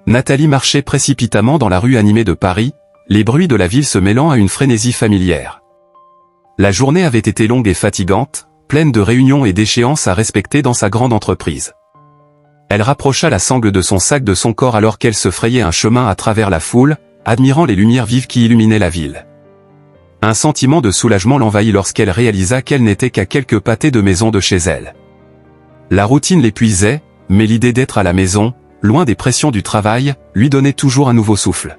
Nathalie marchait précipitamment dans la rue animée de Paris, les bruits de la ville se mêlant à une frénésie familière. La journée avait été longue et fatigante, pleine de réunions et d'échéances à respecter dans sa grande entreprise. Elle rapprocha la sangle de son sac de son corps alors qu'elle se frayait un chemin à travers la foule, admirant les lumières vives qui illuminaient la ville. Un sentiment de soulagement l'envahit lorsqu'elle réalisa qu'elle n'était qu'à quelques pâtés de maison de chez elle. La routine l'épuisait, mais l'idée d'être à la maison, loin des pressions du travail, lui donnait toujours un nouveau souffle.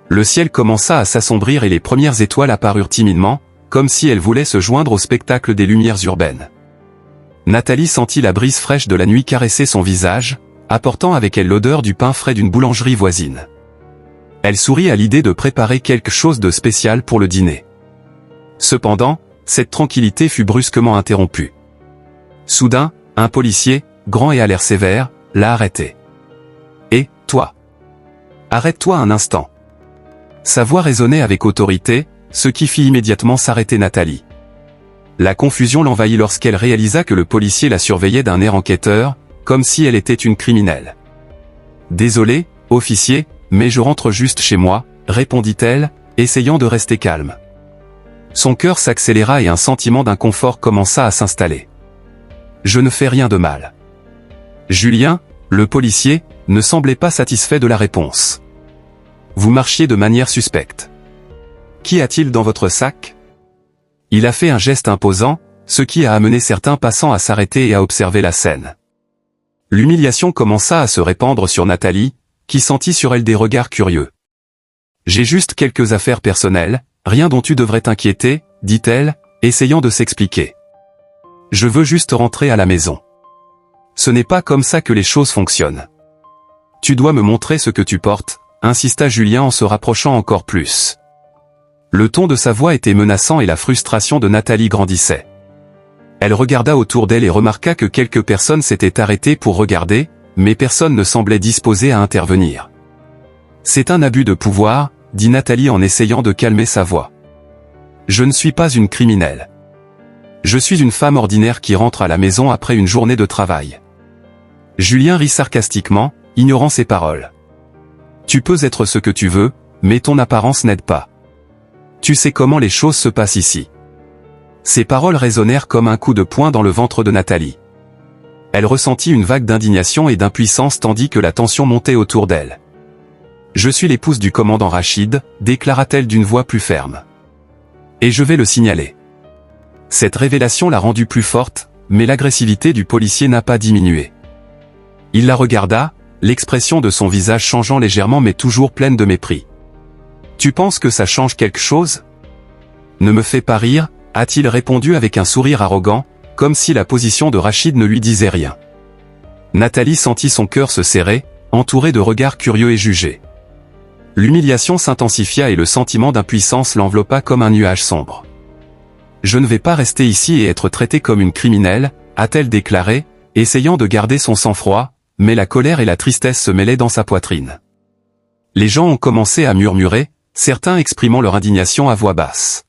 Le ciel commença à s'assombrir et les premières étoiles apparurent timidement, comme si elle voulait se joindre au spectacle des lumières urbaines. Nathalie sentit la brise fraîche de la nuit caresser son visage, apportant avec elle l'odeur du pain frais d'une boulangerie voisine. Elle sourit à l'idée de préparer quelque chose de spécial pour le dîner. Cependant, cette tranquillité fut brusquement interrompue. Soudain, un policier, grand et à l'air sévère, l'a arrêtée. « Et, toi ? Arrête-toi un instant. » Sa voix résonnait avec autorité, ce qui fit immédiatement s'arrêter Nathalie. La confusion l'envahit lorsqu'elle réalisa que le policier la surveillait d'un air enquêteur, comme si elle était une criminelle. « Désolé, officier, mais je rentre juste chez moi, » répondit-elle, essayant de rester calme. Son cœur s'accéléra et un sentiment d'inconfort commença à s'installer. « Je ne fais rien de mal. » Julien, le policier, ne semblait pas satisfait de la réponse. « Vous marchiez de manière suspecte. Qu'y a-t-il dans votre sac ?» Il a fait un geste imposant, ce qui a amené certains passants à s'arrêter et à observer la scène. L'humiliation commença à se répandre sur Nathalie, qui sentit sur elle des regards curieux. « J'ai juste quelques affaires personnelles, rien dont tu devrais t'inquiéter, » dit-elle, essayant de s'expliquer. « Je veux juste rentrer à la maison. Ce n'est pas comme ça que les choses fonctionnent. Tu dois me montrer ce que tu portes, » insista Julien en se rapprochant encore plus. Le ton de sa voix était menaçant et la frustration de Nathalie grandissait. Elle regarda autour d'elle et remarqua que quelques personnes s'étaient arrêtées pour regarder, mais personne ne semblait disposé à intervenir. « C'est un abus de pouvoir, » dit Nathalie en essayant de calmer sa voix. « Je ne suis pas une criminelle. Je suis une femme ordinaire qui rentre à la maison après une journée de travail. » Julien rit sarcastiquement, ignorant ses paroles. « Tu peux être ce que tu veux, mais ton apparence n'aide pas. Tu sais comment les choses se passent ici. » Ces paroles résonnèrent comme un coup de poing dans le ventre de Nathalie. Elle ressentit une vague d'indignation et d'impuissance tandis que la tension montait autour d'elle. « Je suis l'épouse du commandant Rachid, » déclara-t-elle d'une voix plus ferme. « Et je vais le signaler. » Cette révélation l'a rendue plus forte, mais l'agressivité du policier n'a pas diminué. Il la regarda, l'expression de son visage changeant légèrement mais toujours pleine de mépris. « Tu penses que ça change quelque chose ? Ne me fais pas rire, » a-t-il répondu avec un sourire arrogant, comme si la position de Rachid ne lui disait rien. Nathalie sentit son cœur se serrer, entouré de regards curieux et jugés. L'humiliation s'intensifia et le sentiment d'impuissance l'enveloppa comme un nuage sombre. « Je ne vais pas rester ici et être traitée comme une criminelle, » a-t-elle déclaré, essayant de garder son sang-froid, mais la colère et la tristesse se mêlaient dans sa poitrine. Les gens ont commencé à murmurer, certains exprimant leur indignation à voix basse.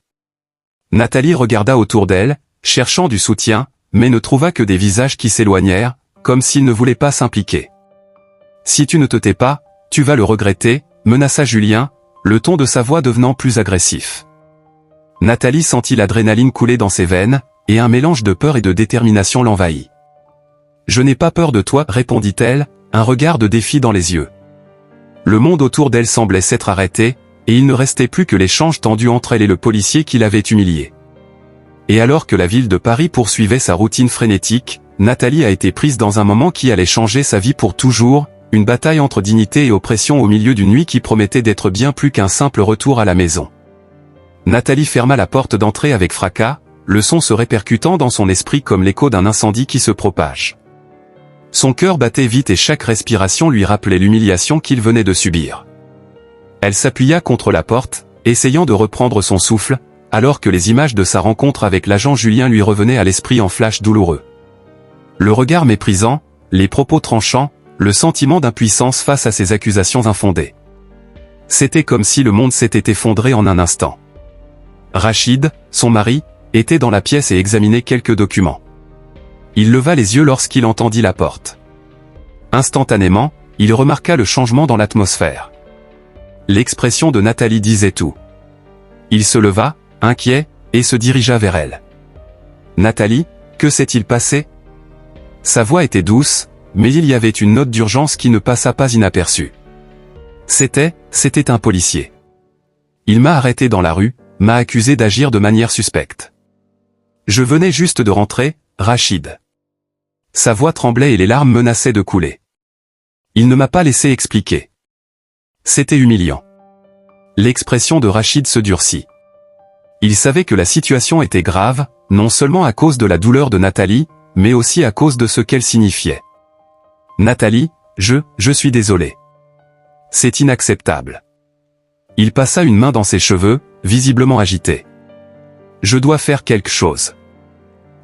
Nathalie regarda autour d'elle, cherchant du soutien, mais ne trouva que des visages qui s'éloignèrent, comme s'ils ne voulaient pas s'impliquer. « Si tu ne te tais pas, tu vas le regretter, » menaça Julien, le ton de sa voix devenant plus agressif. Nathalie sentit l'adrénaline couler dans ses veines, et un mélange de peur et de détermination l'envahit. « Je n'ai pas peur de toi, » répondit-elle, un regard de défi dans les yeux. Le monde autour d'elle semblait s'être arrêté, et il ne restait plus que l'échange tendu entre elle et le policier qui l'avait humiliée. Et alors que la ville de Paris poursuivait sa routine frénétique, Nathalie a été prise dans un moment qui allait changer sa vie pour toujours, une bataille entre dignité et oppression au milieu d'une nuit qui promettait d'être bien plus qu'un simple retour à la maison. Nathalie ferma la porte d'entrée avec fracas, le son se répercutant dans son esprit comme l'écho d'un incendie qui se propage. Son cœur battait vite et chaque respiration lui rappelait l'humiliation qu'il venait de subir. Elle s'appuya contre la porte, essayant de reprendre son souffle, alors que les images de sa rencontre avec l'agent Julien lui revenaient à l'esprit en flash douloureux. Le regard méprisant, les propos tranchants, le sentiment d'impuissance face à ces accusations infondées. C'était comme si le monde s'était effondré en un instant. Rachid, son mari, était dans la pièce et examinait quelques documents. Il leva les yeux lorsqu'il entendit la porte. Instantanément, il remarqua le changement dans l'atmosphère. L'expression de Nathalie disait tout. Il se leva, inquiet, et se dirigea vers elle. « Nathalie, que s'est-il passé ?» Sa voix était douce, mais il y avait une note d'urgence qui ne passa pas inaperçue. C'était un policier. Il m'a arrêté dans la rue, m'a accusé d'agir de manière suspecte. Je venais juste de rentrer, Rachid. Sa voix tremblait et les larmes menaçaient de couler. Il ne m'a pas laissé expliquer. C'était humiliant. L'expression de Rachid se durcit. Il savait que la situation était grave, non seulement à cause de la douleur de Nathalie, mais aussi à cause de ce qu'elle signifiait. Nathalie, je suis désolé. C'est inacceptable. Il passa une main dans ses cheveux, visiblement agités. Je dois faire quelque chose.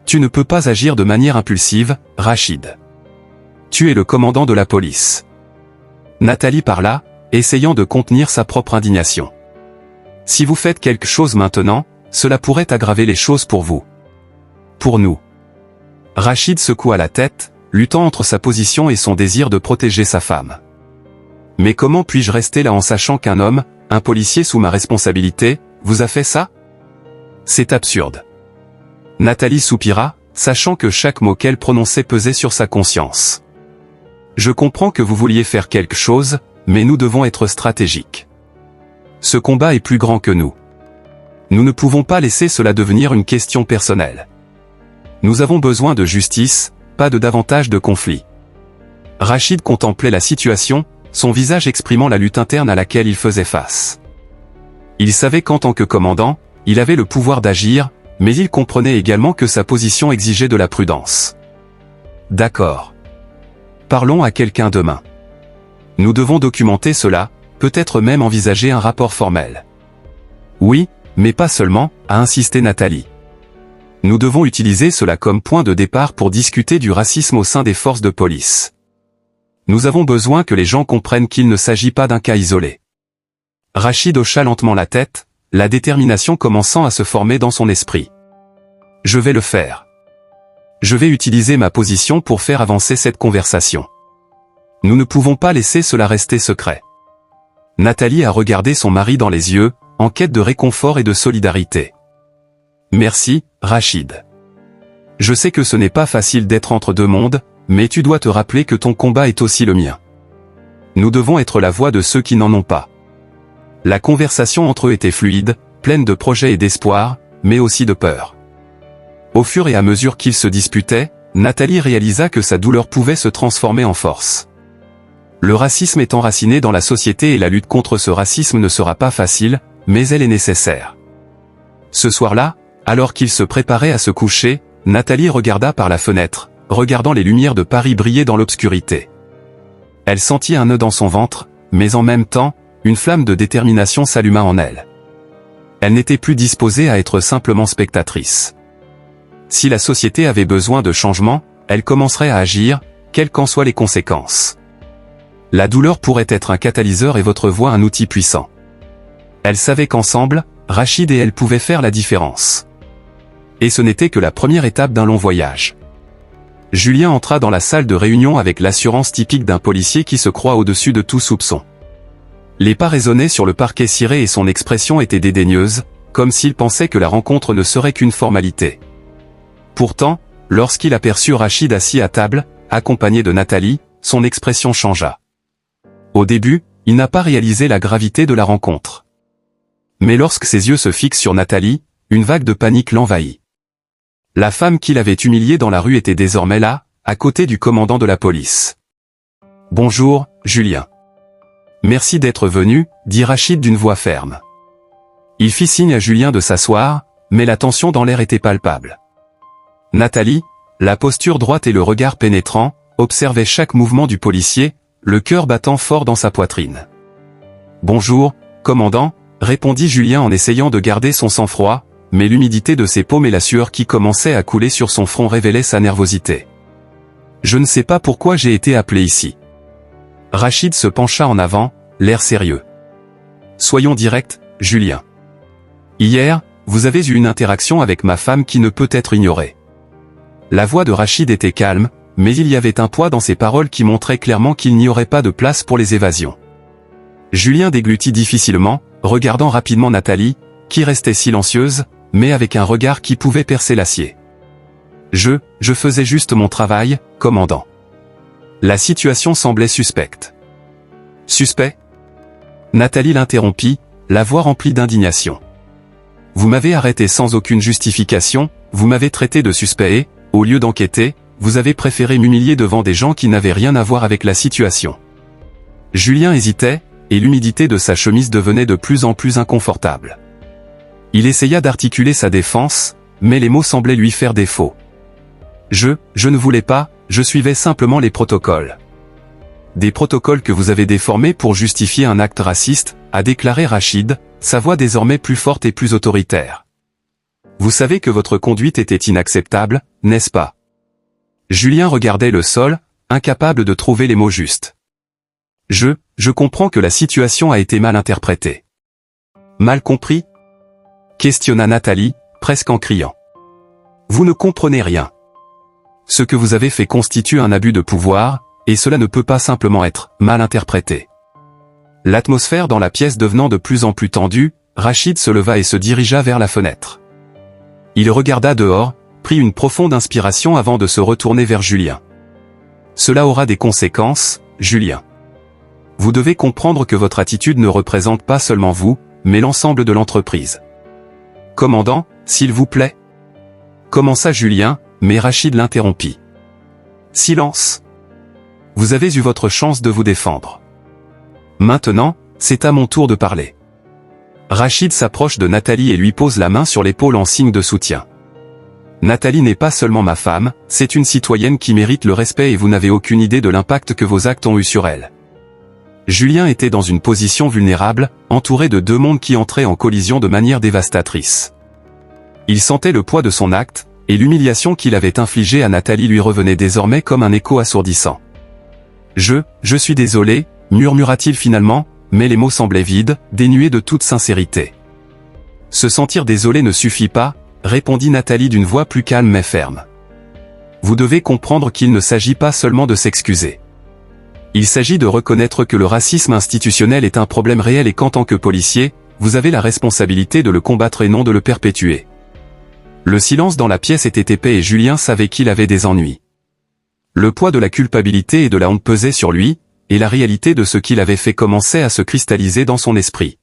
Tu ne peux pas agir de manière impulsive, Rachid. Tu es le commandant de la police. Nathalie parla, essayant de contenir sa propre indignation. Si vous faites quelque chose maintenant, cela pourrait aggraver les choses pour vous. Pour nous. Rachid secoua la tête, luttant entre sa position et son désir de protéger sa femme. Mais comment puis-je rester là en sachant qu'un homme, un policier sous ma responsabilité, vous a fait ça? C'est absurde. Nathalie soupira, sachant que chaque mot qu'elle prononçait pesait sur sa conscience. Je comprends que vous vouliez faire quelque chose, mais nous devons être stratégiques. Ce combat est plus grand que nous. Nous ne pouvons pas laisser cela devenir une question personnelle. Nous avons besoin de justice, pas de davantage de conflits. Rachid contemplait la situation, son visage exprimant la lutte interne à laquelle il faisait face. Il savait qu'en tant que commandant, il avait le pouvoir d'agir, mais il comprenait également que sa position exigeait de la prudence. D'accord. Parlons à quelqu'un demain. Nous devons documenter cela, peut-être même envisager un rapport formel. Oui, mais pas seulement, a insisté Nathalie. Nous devons utiliser cela comme point de départ pour discuter du racisme au sein des forces de police. Nous avons besoin que les gens comprennent qu'il ne s'agit pas d'un cas isolé. Rachid hocha lentement la tête, la détermination commençant à se former dans son esprit. Je vais le faire. Je vais utiliser ma position pour faire avancer cette conversation. Nous ne pouvons pas laisser cela rester secret. Nathalie a regardé son mari dans les yeux, en quête de réconfort et de solidarité. Merci, Rachid. Je sais que ce n'est pas facile d'être entre deux mondes, mais tu dois te rappeler que ton combat est aussi le mien. Nous devons être la voix de ceux qui n'en ont pas. La conversation entre eux était fluide, pleine de projets et d'espoir, mais aussi de peur. Au fur et à mesure qu'ils se disputaient, Nathalie réalisa que sa douleur pouvait se transformer en force. Le racisme est enraciné dans la société et la lutte contre ce racisme ne sera pas facile, mais elle est nécessaire. Ce soir-là, alors qu'ils se préparaient à se coucher, Nathalie regarda par la fenêtre, regardant les lumières de Paris briller dans l'obscurité. Elle sentit un nœud dans son ventre, mais en même temps, une flamme de détermination s'alluma en elle. Elle n'était plus disposée à être simplement spectatrice. Si la société avait besoin de changement, elle commencerait à agir, quelles qu'en soient les conséquences. La douleur pourrait être un catalyseur et votre voix un outil puissant. Elle savait qu'ensemble, Rachid et elle pouvaient faire la différence. Et ce n'était que la première étape d'un long voyage. Julien entra dans la salle de réunion avec l'assurance typique d'un policier qui se croit au-dessus de tout soupçon. Les pas résonnaient sur le parquet ciré et son expression était dédaigneuse, comme s'il pensait que la rencontre ne serait qu'une formalité. Pourtant, lorsqu'il aperçut Rachid assis à table, accompagné de Nathalie, son expression changea. Au début, il n'a pas réalisé la gravité de la rencontre. Mais lorsque ses yeux se fixent sur Nathalie, une vague de panique l'envahit. La femme qu'il avait humiliée dans la rue était désormais là, à côté du commandant de la police. « Bonjour, Julien. »« Merci d'être venu, » dit Rachid d'une voix ferme. Il fit signe à Julien de s'asseoir, mais la tension dans l'air était palpable. Nathalie, la posture droite et le regard pénétrant, observait chaque mouvement du policier, le cœur battant fort dans sa poitrine. « Bonjour, commandant », répondit Julien en essayant de garder son sang-froid, mais l'humidité de ses paumes et la sueur qui commençait à couler sur son front révélaient sa nervosité. « Je ne sais pas pourquoi j'ai été appelé ici. » Rachid se pencha en avant, l'air sérieux. « Soyons directs, Julien. Hier, vous avez eu une interaction avec ma femme qui ne peut être ignorée. » La voix de Rachid était calme, mais il y avait un poids dans ses paroles qui montrait clairement qu'il n'y aurait pas de place pour les évasions. Julien déglutit difficilement, regardant rapidement Nathalie, qui restait silencieuse, mais avec un regard qui pouvait percer l'acier. Je faisais juste mon travail, commandant. La situation semblait suspecte. Suspect ? Nathalie l'interrompit, la voix remplie d'indignation. Vous m'avez arrêté sans aucune justification, vous m'avez traité de suspect et, au lieu d'enquêter, vous avez préféré m'humilier devant des gens qui n'avaient rien à voir avec la situation. Julien hésitait, et l'humidité de sa chemise devenait de plus en plus inconfortable. Il essaya d'articuler sa défense, mais les mots semblaient lui faire défaut. Je ne voulais pas, je suivais simplement les protocoles. Des protocoles que vous avez déformés pour justifier un acte raciste, a déclaré Rachid, sa voix désormais plus forte et plus autoritaire. Vous savez que votre conduite était inacceptable, n'est-ce pas? Julien regardait le sol, incapable de trouver les mots justes. Je comprends que la situation a été mal interprétée. Mal compris? Questionna Nathalie, presque en criant. Vous ne comprenez rien. Ce que vous avez fait constitue un abus de pouvoir, et cela ne peut pas simplement être mal interprété. L'atmosphère dans la pièce devenant de plus en plus tendue, Rachid se leva et se dirigea vers la fenêtre. Il regarda dehors, prit une profonde inspiration avant de se retourner vers Julien. Cela aura des conséquences, Julien. Vous devez comprendre que votre attitude ne représente pas seulement vous, mais l'ensemble de l'entreprise. Commandant, s'il vous plaît. Commença Julien, mais Rachid l'interrompit. Silence. Vous avez eu votre chance de vous défendre. Maintenant, c'est à mon tour de parler. Rachid s'approche de Nathalie et lui pose la main sur l'épaule en signe de soutien. Nathalie n'est pas seulement ma femme, c'est une citoyenne qui mérite le respect et vous n'avez aucune idée de l'impact que vos actes ont eu sur elle. Julien était dans une position vulnérable, entouré de deux mondes qui entraient en collision de manière dévastatrice. Il sentait le poids de son acte, et l'humiliation qu'il avait infligée à Nathalie lui revenait désormais comme un écho assourdissant. Je suis désolé, murmura-t-il finalement, mais les mots semblaient vides, dénués de toute sincérité. Se sentir désolé ne suffit pas, répondit Nathalie d'une voix plus calme mais ferme. Vous devez comprendre qu'il ne s'agit pas seulement de s'excuser. Il s'agit de reconnaître que le racisme institutionnel est un problème réel et qu'en tant que policier, vous avez la responsabilité de le combattre et non de le perpétuer. Le silence dans la pièce était épais et Julien savait qu'il avait des ennuis. Le poids de la culpabilité et de la honte pesait sur lui, et la réalité de ce qu'il avait fait commençait à se cristalliser dans son esprit.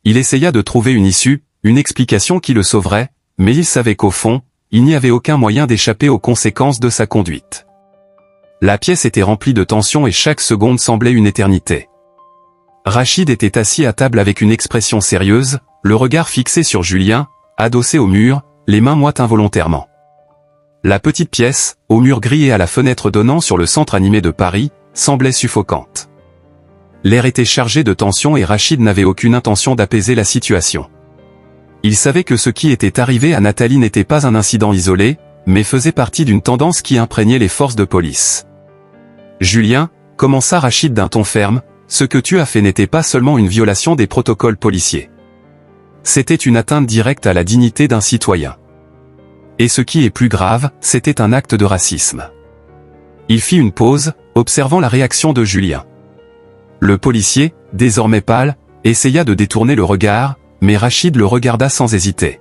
Il essaya de trouver une issue, une explication qui le sauverait, mais il savait qu'au fond, il n'y avait aucun moyen d'échapper aux conséquences de sa conduite. La pièce était remplie de tension et chaque seconde semblait une éternité. Rachid était assis à table avec une expression sérieuse, le regard fixé sur Julien, adossé au mur, les mains moites involontairement. La petite pièce, au mur gris et à la fenêtre donnant sur le centre animé de Paris, semblait suffocante. L'air était chargé de tension et Rachid n'avait aucune intention d'apaiser la situation. Il savait que ce qui était arrivé à Nathalie n'était pas un incident isolé, mais faisait partie d'une tendance qui imprégnait les forces de police. Julien, commença Rachid d'un ton ferme, ce que tu as fait n'était pas seulement une violation des protocoles policiers. C'était une atteinte directe à la dignité d'un citoyen. Et ce qui est plus grave, c'était un acte de racisme. Il fit une pause, observant la réaction de Julien. Le policier, désormais pâle, essaya de détourner le regard, mais Rachid le regarda sans hésiter.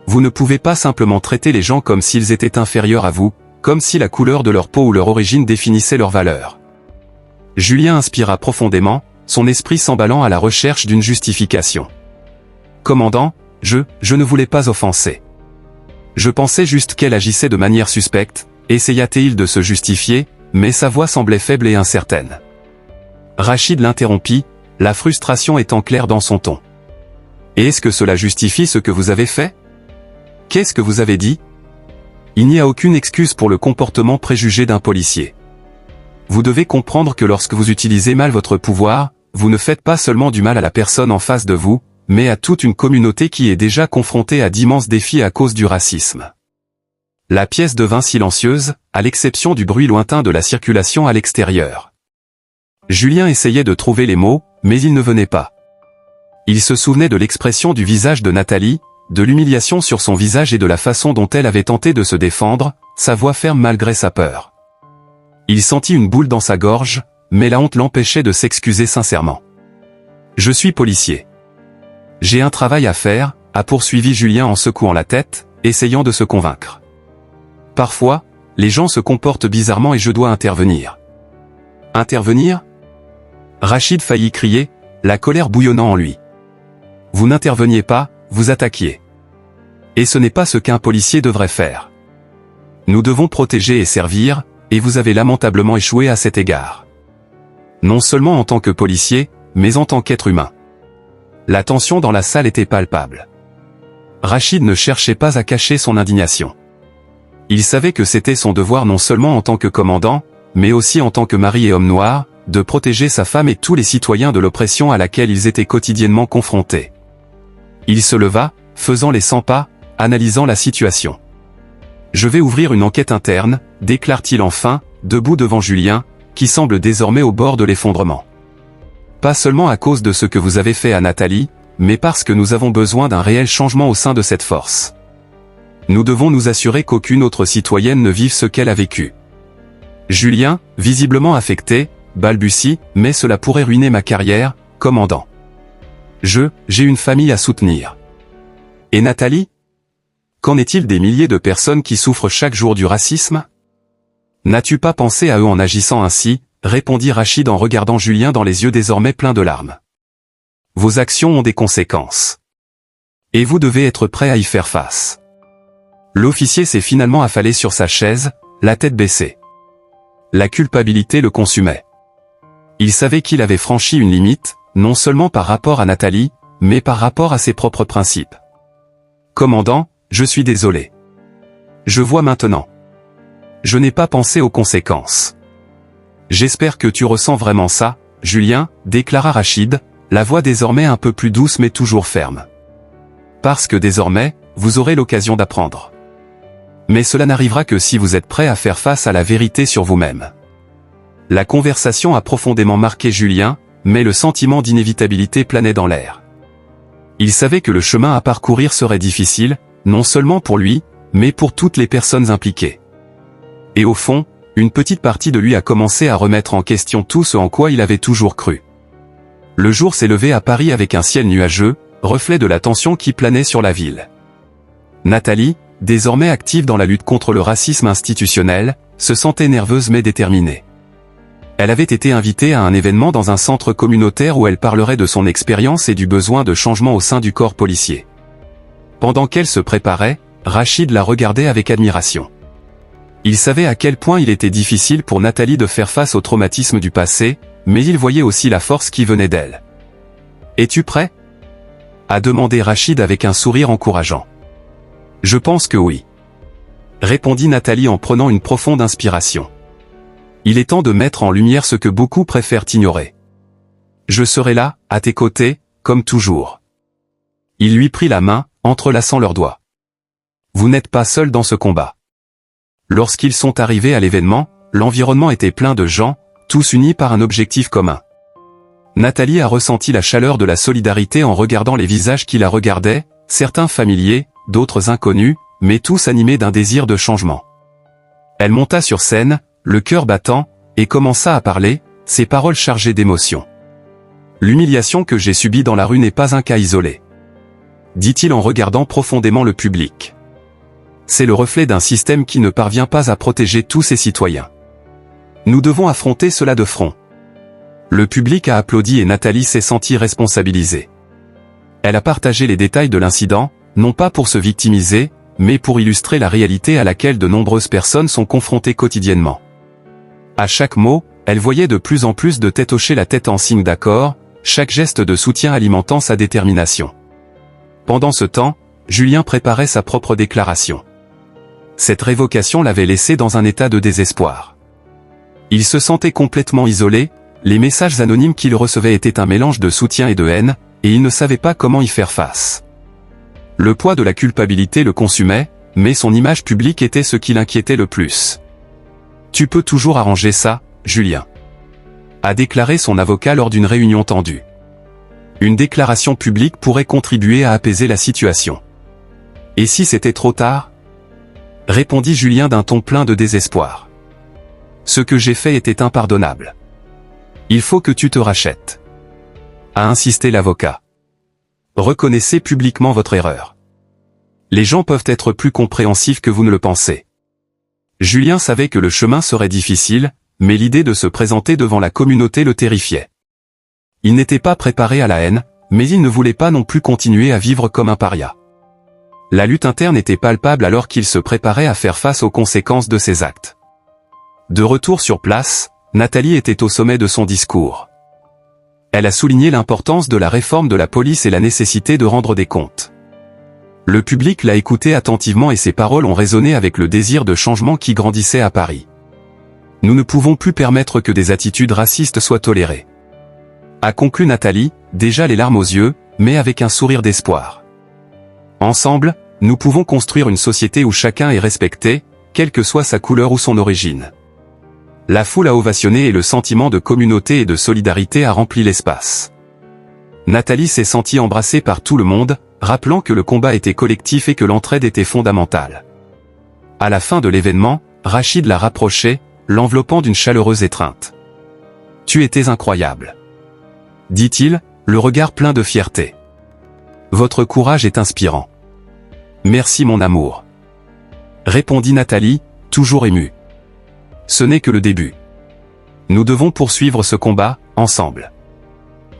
Vous ne pouvez pas simplement traiter les gens comme s'ils étaient inférieurs à vous, comme si la couleur de leur peau ou leur origine définissait leur valeur. Julien inspira profondément, son esprit s'emballant à la recherche d'une justification. Commandant, je ne voulais pas offenser. Je pensais juste qu'elle agissait de manière suspecte, essaya-t-il de se justifier, mais sa voix semblait faible et incertaine. Rachid l'interrompit, la frustration étant claire dans son ton. Et est-ce que cela justifie ce que vous avez fait? Qu'est-ce que vous avez dit? Il n'y a aucune excuse pour le comportement préjugé d'un policier. Vous devez comprendre que lorsque vous utilisez mal votre pouvoir, vous ne faites pas seulement du mal à la personne en face de vous, mais à toute une communauté qui est déjà confrontée à d'immenses défis à cause du racisme. La pièce devint silencieuse, à l'exception du bruit lointain de la circulation à l'extérieur. Julien essayait de trouver les mots, mais il ne venait pas. Il se souvenait de l'expression du visage de Nathalie, de l'humiliation sur son visage et de la façon dont elle avait tenté de se défendre, sa voix ferme malgré sa peur. Il sentit une boule dans sa gorge, mais la honte l'empêchait de s'excuser sincèrement. « Je suis policier. J'ai un travail à faire », a poursuivi Julien en secouant la tête, essayant de se convaincre. « Parfois, les gens se comportent bizarrement et je dois intervenir. » « Intervenir ?» Rachid faillit crier, la colère bouillonnant en lui. « Vous n'interveniez pas, vous attaquiez. Et ce n'est pas ce qu'un policier devrait faire. Nous devons protéger et servir, et vous avez lamentablement échoué à cet égard. Non seulement en tant que policier, mais en tant qu'être humain. » La tension dans la salle était palpable. Rachid ne cherchait pas à cacher son indignation. Il savait que c'était son devoir non seulement en tant que commandant, mais aussi en tant que mari et homme noir, de protéger sa femme et tous les citoyens de l'oppression à laquelle ils étaient quotidiennement confrontés. Il se leva, faisant les 100 pas, analysant la situation. « Je vais ouvrir une enquête interne », déclare-t-il enfin, debout devant Julien, qui semble désormais au bord de l'effondrement. « Pas seulement à cause de ce que vous avez fait à Nathalie, mais parce que nous avons besoin d'un réel changement au sein de cette force. Nous devons nous assurer qu'aucune autre citoyenne ne vive ce qu'elle a vécu. » Julien, visiblement affecté, balbutie, « Mais cela pourrait ruiner ma carrière, commandant. J'ai une famille à soutenir. » Et Nathalie ? Qu'en est-il des milliers de personnes qui souffrent chaque jour du racisme ? N'as-tu pas pensé à eux en agissant ainsi ? Répondit Rachid en regardant Julien dans les yeux désormais pleins de larmes. Vos actions ont des conséquences. Et vous devez être prêt à y faire face. L'officier s'est finalement affalé sur sa chaise, la tête baissée. La culpabilité le consumait. Il savait qu'il avait franchi une limite, non seulement par rapport à Nathalie, mais par rapport à ses propres principes. Commandant, je suis désolé. Je vois maintenant. Je n'ai pas pensé aux conséquences. J'espère que tu ressens vraiment ça, Julien, déclara Rachid, la voix désormais un peu plus douce mais toujours ferme. Parce que désormais, vous aurez l'occasion d'apprendre. Mais cela n'arrivera que si vous êtes prêt à faire face à la vérité sur vous-même. La conversation a profondément marqué Julien, mais le sentiment d'inévitabilité planait dans l'air. Il savait que le chemin à parcourir serait difficile, non seulement pour lui, mais pour toutes les personnes impliquées. Et au fond, une petite partie de lui a commencé à remettre en question tout ce en quoi il avait toujours cru. Le jour s'est levé à Paris avec un ciel nuageux, reflet de la tension qui planait sur la ville. Nathalie, désormais active dans la lutte contre le racisme institutionnel, se sentait nerveuse mais déterminée. Elle avait été invitée à un événement dans un centre communautaire où elle parlerait de son expérience et du besoin de changement au sein du corps policier. Pendant qu'elle se préparait, Rachid la regardait avec admiration. Il savait à quel point il était difficile pour Nathalie de faire face au traumatisme du passé, mais il voyait aussi la force qui venait d'elle. « Es-tu prêt ?» a demandé Rachid avec un sourire encourageant. « Je pense que oui. » répondit Nathalie en prenant une profonde inspiration. « Il est temps de mettre en lumière ce que beaucoup préfèrent ignorer. Je serai là, à tes côtés, comme toujours. » Il lui prit la main, entrelaçant leurs doigts. « Vous n'êtes pas seul dans ce combat. » Lorsqu'ils sont arrivés à l'événement, l'environnement était plein de gens, tous unis par un objectif commun. Nathalie a ressenti la chaleur de la solidarité en regardant les visages qui la regardaient, certains familiers, d'autres inconnus, mais tous animés d'un désir de changement. Elle monta sur scène, le cœur battant, et commença à parler, ses paroles chargées d'émotion. « L'humiliation que j'ai subie dans la rue n'est pas un cas isolé. » dit-il en regardant profondément le public. C'est le reflet d'un système qui ne parvient pas à protéger tous ses citoyens. Nous devons affronter cela de front. Le public a applaudi et Nathalie s'est sentie responsabilisée. Elle a partagé les détails de l'incident, non pas pour se victimiser, mais pour illustrer la réalité à laquelle de nombreuses personnes sont confrontées quotidiennement. À chaque mot, elle voyait de plus en plus de têtes hocher la tête en signe d'accord, chaque geste de soutien alimentant sa détermination. Pendant ce temps, Julien préparait sa propre déclaration. Cette révocation l'avait laissé dans un état de désespoir. Il se sentait complètement isolé, les messages anonymes qu'il recevait étaient un mélange de soutien et de haine, et il ne savait pas comment y faire face. Le poids de la culpabilité le consumait, mais son image publique était ce qui l'inquiétait le plus. « Tu peux toujours arranger ça, Julien », a déclaré son avocat lors d'une réunion tendue. Une déclaration publique pourrait contribuer à apaiser la situation. « Et si c'était trop tard ?» répondit Julien d'un ton plein de désespoir. Ce que j'ai fait était impardonnable. Il faut que tu te rachètes. A insisté l'avocat. Reconnaissez publiquement votre erreur. Les gens peuvent être plus compréhensifs que vous ne le pensez. Julien savait que le chemin serait difficile, mais l'idée de se présenter devant la communauté le terrifiait. Il n'était pas préparé à la haine, mais il ne voulait pas non plus continuer à vivre comme un paria. La lutte interne était palpable alors qu'il se préparait à faire face aux conséquences de ses actes. De retour sur place, Nathalie était au sommet de son discours. Elle a souligné l'importance de la réforme de la police et la nécessité de rendre des comptes. Le public l'a écouté attentivement et ses paroles ont résonné avec le désir de changement qui grandissait à Paris. Nous ne pouvons plus permettre que des attitudes racistes soient tolérées. A conclu Nathalie, déjà les larmes aux yeux, mais avec un sourire d'espoir. Ensemble, nous pouvons construire une société où chacun est respecté, quelle que soit sa couleur ou son origine. La foule a ovationné et le sentiment de communauté et de solidarité a rempli l'espace. Nathalie s'est sentie embrassée par tout le monde, rappelant que le combat était collectif et que l'entraide était fondamentale. À la fin de l'événement, Rachid l'a rapprochée, l'enveloppant d'une chaleureuse étreinte. « Tu étais incroyable », dit-il, le regard plein de fierté. « Votre courage est inspirant. »« Merci mon amour », répondit Nathalie, toujours émue. « Ce n'est que le début. Nous devons poursuivre ce combat, ensemble. »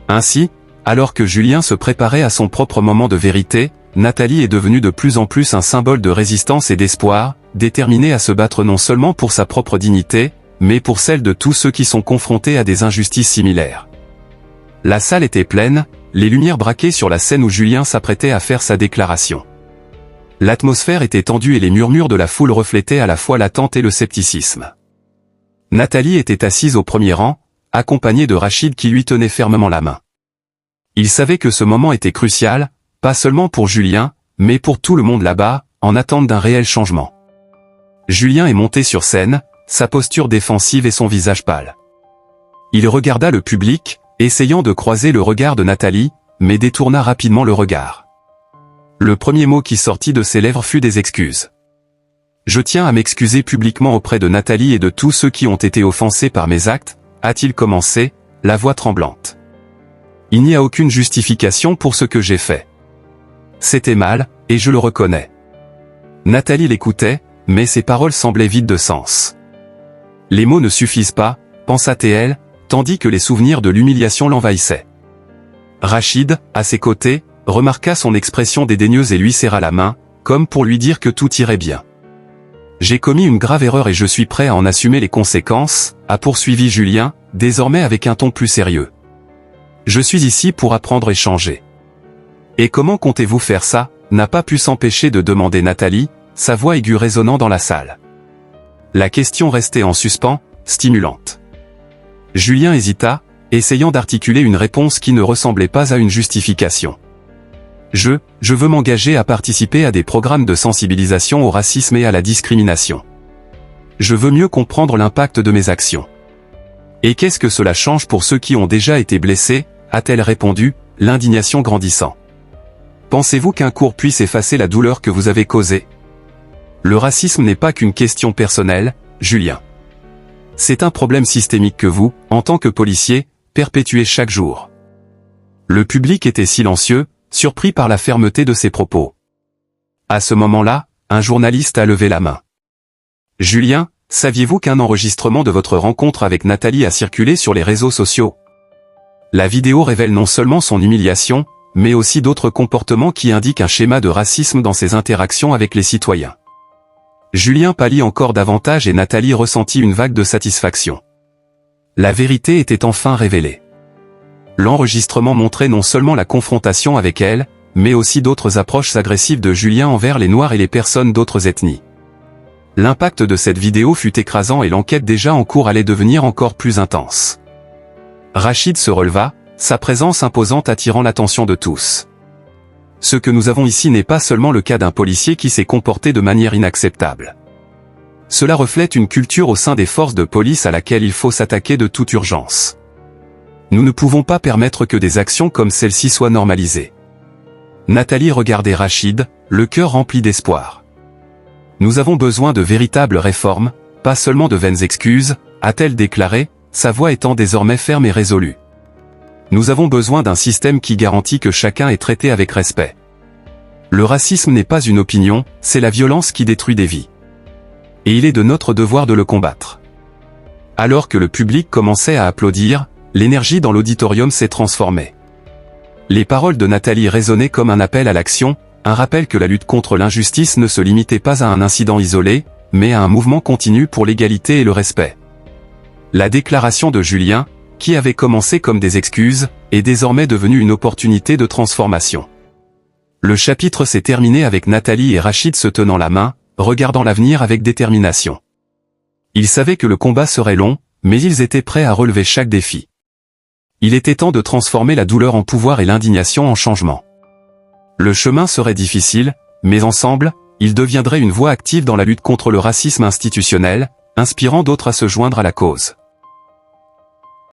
Ainsi, alors que Julien se préparait à son propre moment de vérité, Nathalie est devenue de plus en plus un symbole de résistance et d'espoir, déterminée à se battre non seulement pour sa propre dignité, mais pour celle de tous ceux qui sont confrontés à des injustices similaires. La salle était pleine, les lumières braquées sur la scène où Julien s'apprêtait à faire sa déclaration. L'atmosphère était tendue et les murmures de la foule reflétaient à la fois l'attente et le scepticisme. Nathalie était assise au premier rang, accompagnée de Rachid qui lui tenait fermement la main. Il savait que ce moment était crucial, pas seulement pour Julien, mais pour tout le monde là-bas, en attente d'un réel changement. Julien est monté sur scène, sa posture défensive et son visage pâle. Il regarda le public, essayant de croiser le regard de Nathalie, mais détourna rapidement le regard. Le premier mot qui sortit de ses lèvres fut des excuses. « Je tiens à m'excuser publiquement auprès de Nathalie et de tous ceux qui ont été offensés par mes actes », a-t-il commencé, la voix tremblante. « Il n'y a aucune justification pour ce que j'ai fait. C'était mal, et je le reconnais. » Nathalie l'écoutait, mais ses paroles semblaient vides de sens. Les mots ne suffisent pas, pensa-t-elle, tandis que les souvenirs de l'humiliation l'envahissaient. Rachid, à ses côtés, remarqua son expression dédaigneuse et lui serra la main, comme pour lui dire que tout irait bien. « J'ai commis une grave erreur et je suis prêt à en assumer les conséquences, » a poursuivi Julien, désormais avec un ton plus sérieux. « Je suis ici pour apprendre et changer. »« Et comment comptez-vous faire ça ?» n'a pas pu s'empêcher de demander Nathalie, sa voix aiguë résonnant dans la salle. La question restait en suspens, stimulante. Julien hésita, essayant d'articuler une réponse qui ne ressemblait pas à une justification. Je veux m'engager à participer à des programmes de sensibilisation au racisme et à la discrimination. Je veux mieux comprendre l'impact de mes actions. Et qu'est-ce que cela change pour ceux qui ont déjà été blessés, a-t-elle répondu, l'indignation grandissant. Pensez-vous qu'un cours puisse effacer la douleur que vous avez causée? Le racisme n'est pas qu'une question personnelle, Julien. C'est un problème systémique que vous, en tant que policier, perpétuez chaque jour. Le public était silencieux, surpris par la fermeté de ses propos. À ce moment-là, un journaliste a levé la main. Julien, saviez-vous qu'un enregistrement de votre rencontre avec Nathalie a circulé sur les réseaux sociaux? La vidéo révèle non seulement son humiliation, mais aussi d'autres comportements qui indiquent un schéma de racisme dans ses interactions avec les citoyens. Julien pâlit encore davantage et Nathalie ressentit une vague de satisfaction. La vérité était enfin révélée. L'enregistrement montrait non seulement la confrontation avec elle, mais aussi d'autres approches agressives de Julien envers les Noirs et les personnes d'autres ethnies. L'impact de cette vidéo fut écrasant et l'enquête déjà en cours allait devenir encore plus intense. Rachid se releva, sa présence imposante attirant l'attention de tous. Ce que nous avons ici n'est pas seulement le cas d'un policier qui s'est comporté de manière inacceptable. Cela reflète une culture au sein des forces de police à laquelle il faut s'attaquer de toute urgence. Nous ne pouvons pas permettre que des actions comme celle-ci soient normalisées. Nathalie regardait Rachid, le cœur rempli d'espoir. Nous avons besoin de véritables réformes, pas seulement de vaines excuses, a-t-elle déclaré, sa voix étant désormais ferme et résolue. Nous avons besoin d'un système qui garantit que chacun est traité avec respect. Le racisme n'est pas une opinion, c'est la violence qui détruit des vies. Et il est de notre devoir de le combattre. Alors que le public commençait à applaudir, l'énergie dans l'auditorium s'est transformée. Les paroles de Nathalie résonnaient comme un appel à l'action, un rappel que la lutte contre l'injustice ne se limitait pas à un incident isolé, mais à un mouvement continu pour l'égalité et le respect. La déclaration de Julien, qui avait commencé comme des excuses, est désormais devenue une opportunité de transformation. Le chapitre s'est terminé avec Nathalie et Rachid se tenant la main, regardant l'avenir avec détermination. Ils savaient que le combat serait long, mais ils étaient prêts à relever chaque défi. Il était temps de transformer la douleur en pouvoir et l'indignation en changement. Le chemin serait difficile, mais ensemble, ils deviendraient une voix active dans la lutte contre le racisme institutionnel, inspirant d'autres à se joindre à la cause.